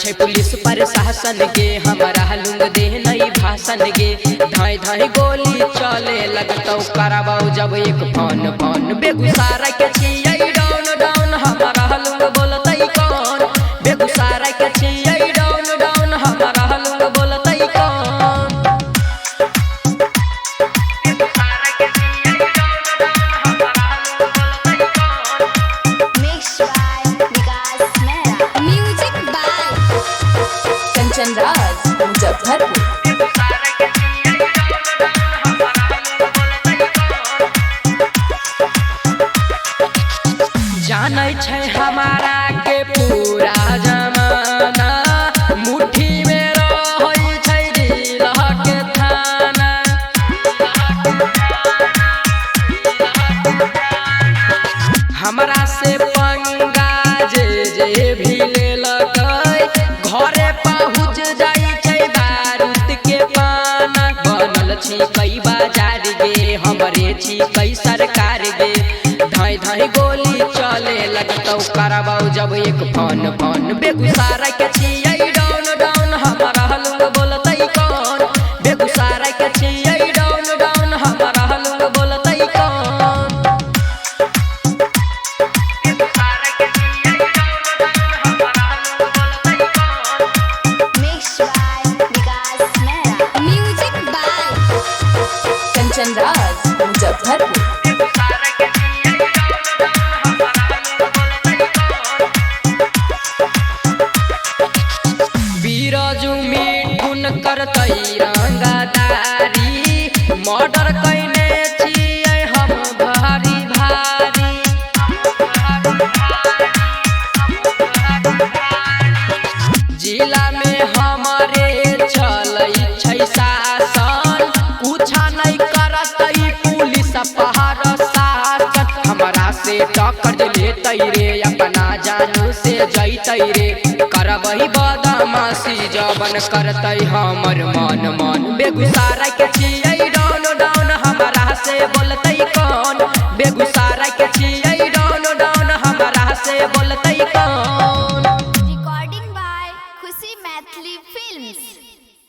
छै पुलिस प्रशासन गे हमारा लुंग दे नहीं भाषण गे धाई धाई गोली चले लगतौ करबौ जब एक फोन फोन बेगूसराय के छियै डाउन डाउन हमारा लुंग बोलतै कौन बेगूसराय के छियै डाउन डाउन हमारा लुंग बोलतै कौन बेगूसराय के छियै डाउन डाउन हमारा लुंग बोलतै कौन Mixed by Vikas Mehra. Music by Kanchan Raj Muzaffarpur. जानै छै हमारा के पूरा जमाना मुट्ठी में रहै छै जिला के थाना हमरा से पंगा जे भी लेलकै घरे पहुँच जाइ छै बारूद के पाना बनल छी कई बाजार गे हमरे छी कई सरकार गे धाई धाई गोली चले लगतौ करबौ जब एक फोन फोन बेगूसराय के छियै डाउन डाउन हमारा लुंग बोलतै कौन बेगूसराय के छियै डाउन डाउन हमारा लुंग बोलतै कौन बेगूसराय के छियै डाउन डाउन हमारा लुंग बोलतै कौन Mixed by Vikas Mehra. Music by Kanchan Raj Muzaffarpur. Birju Mithun करतै रंगदारी मर्डर कैने छियै हम भारी भारी जिला में हमारे चलै छै शासन कुछ नहीं करतै पुलिस पहाड़ शासन हमरा से टक्कर लेतै रे अपना जानू से जैतै रे करबही बदमाशी जबन करतै हमर मन मन बेगूसराय के छियै डाउन डाउन हमारा से बोलतै कौन बेगूसराय के छियै डाउन डाउन हमारा से बोलतै कौन।